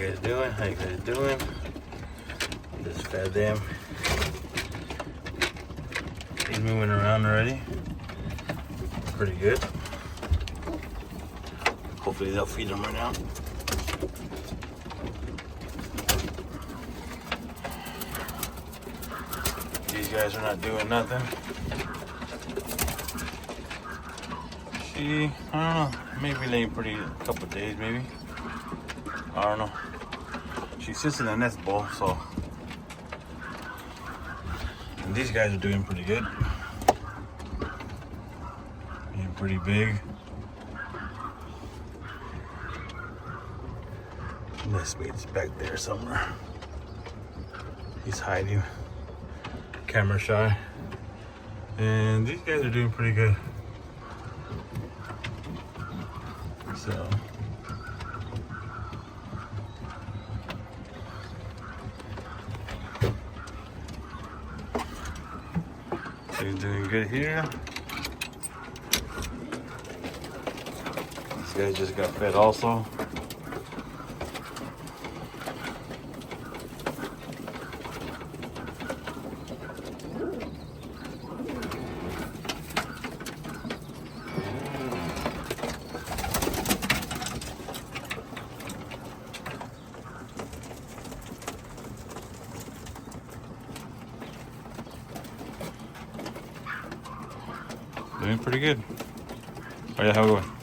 guys doing? How you guys doing? Just fed them. He's moving around already. Pretty good. Hopefully they'll feed him right now. These guys are not doing nothing. She, I don't know, maybe laying pretty a couple days maybe. I don't know. She sits in a nest bowl, so. And these guys are doing pretty good. Being pretty big. Nestmate's back there somewhere. He's hiding. Camera shy. And these guys are doing pretty good. So. He's doing good here. This guy just got fed also. Doing pretty good. Oh yeah, how are we going?